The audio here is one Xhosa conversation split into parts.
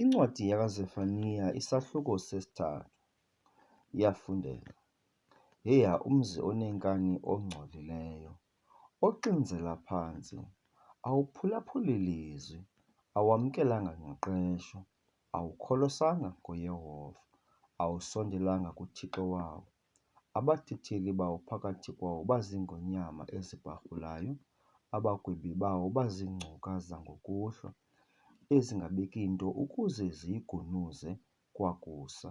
Incwadi yakaZefaniya isahluko sesithathu iyafundeka. Heya umzi onenkani ongcolileyo, oxinzela phantsi, awuphulaphuli lizwi, awamkelanga ngqesho, awukholosanga ngoYehova, awusondelanga kuThixo wawo. Abathatheli bawo phakathi kwawo baziingonyama ezibharhulayo, abagwebi bawo baziingcuka zangokuhlwa, ezingabeki nto ukuze ziyigunuze kwakusa.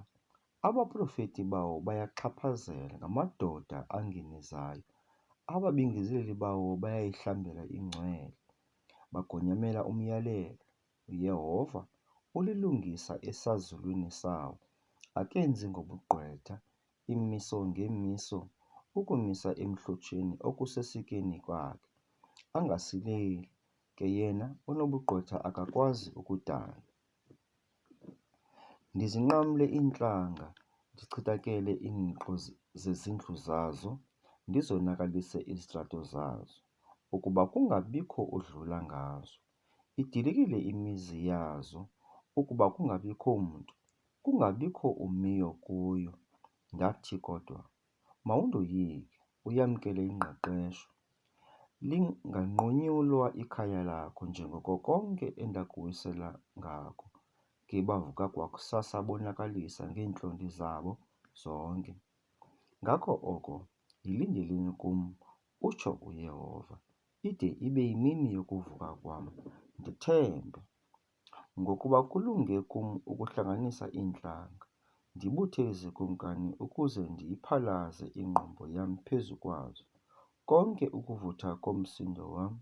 Abaprofeti bawo bayaxhaphazela ngamadoda angenezayo, ababingeleli bawo bayayihlambela ingcwele. Bagonyamela umyalelo, uYehova ulilungisa esazulwini sawo. Akenzi ngobugqwetha, imiso ngemiso, ukumisa emhlotsheni okusesikeni kwakhe. Angasileli ke yena onobugqwetha akakwazi ukudana. Ndizinqamle iintlanga, ndichithakele iingxo zezindlu zazo, ndizonakalise izitrato zazo, ukuba kungabikho odlula ngazo. Idilikile imizi yazo, ukuba kungabikho mntu, kungabikho umiyo kuyo. Ndathi kodwa, mawundoyike, uyamkele ingqeqesho. Linganqunyulwa ikhaya lakho njengoko konke endakuwisela ngako. Ngebavuka kwakusasa bonakalisa ngeentlonti zabo zonke. Ngako oko yilindeleni kum, utsho uYehova, ide ibe yimini yokuvuka kwam. Ndithembe, ngokuba kulunge kum ukuhlanganisa iintlanga, ndibuthe izikumkani ukuze ndiyiphalaze ingqondo yam phezu kwazo. Konke ukuvutha komsindo wam,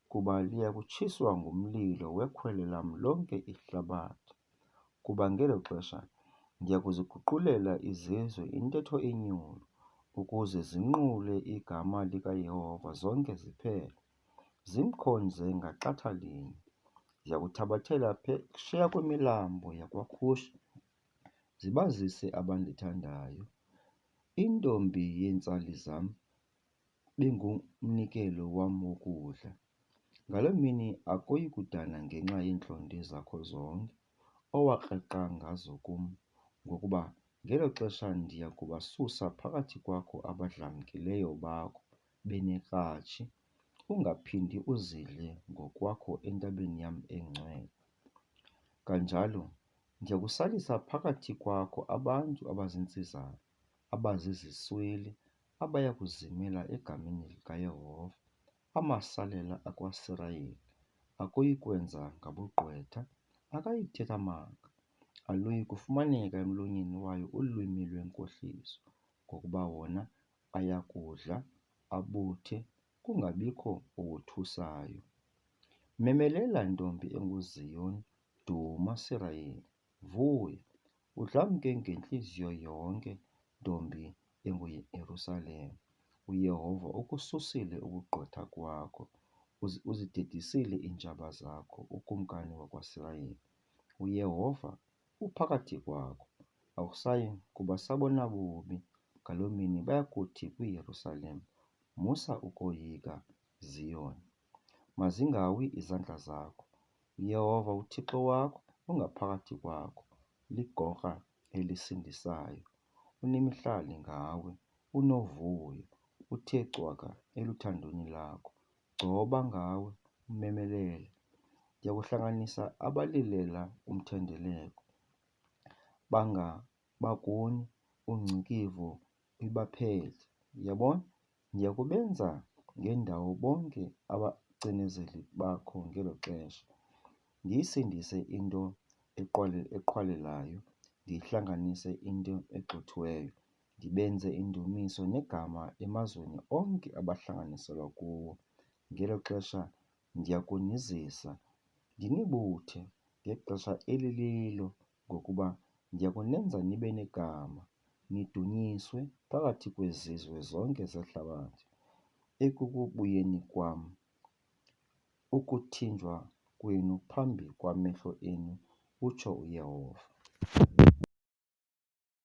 kuba liya kutshiswa ngumlilo wekhwele lam lonke ihlabathi. Kuba ngelo xesha ndiya kuziguqulela izizwe intetho enyulu, ukuze zinqule igama likaYehova zonke ziphele, zimkhonze ngaxatha linye. Ndiya kuthabathela phesheya kwemilambo yakwaKhushi, zibazise abandithandayo. Intombi yeentsali zam bingumnikelo wam wokudla. Ngaloo mini akuyi kudana ngenxa yeentlonti zakho zonke, owakreqa ngazo kum, ngokuba ngelo xesha ndiya kubasusa phakathi kwakho abadlamkileyo bakho benekratshi. Ungaphindi uzidle ngokwakho entabeni yam engcwele. Kanjalo ndiya kusalisa phakathi kwakho abantu abazintsizana, abazizisweli, abaya kuzimela egameni likaYehova. Amasalela akwaSirayeli akuyi kwenza ngabugqwetha, akayithetha amanga. Aluyi kufumaneka emlonyeni wayo ulwimi lwenkohliso, ngokuba wona ayakudla, abuthe, kungabikho owothusayo. Memelela, ntombi enguZiyoni, duma Sirayeli, vuya, udlamke ngentliziyo yonke, ntombi enguYerusalema. UYehova ukususile ukugqwetha kwakho, uzidedisile iintshaba zakho, ukumkani wakwaSirayeli. UYehova uphakathi kwakho, awusayi kuba sabona bubi. Ngaloo mini bayakuthi kwiYerusalema, musa ukoyika, Ziyoni. Mazingawi izandla zakho. UYehova uThixo wakho ungaphakathi kwakho, ligorha elisindisayo. Unemihlali ngawe, unovuyo, uthe cwaka eluthandweni lakho. Gcoba ngawe, umemelele. Ndiyakuhlanganisa abalilela umthendeleko, bangabakuni ungcikivo ibaphethe. Uyabona, ndiya kubenza ngendawo bonke abacinezeli bakho ngelo xesha. Ndiyisindise into eqhwalelayo, ndiyihlanganise into egxothiweyo. Ndibenze indumiso negama emazweni onke abahlanganiselwa kuwo. Ngelo xesha ndiya kunizisa, ndinibuthe ngexesha elililo, ngokuba ndiya kunenza nibe negama, nidunyiswe phakathi kwezizwe zonke zehlabathi. Ekukubuyeni kwam, ukuthinjwa kwenu phambi kwamehlo enu, utsho uYehova.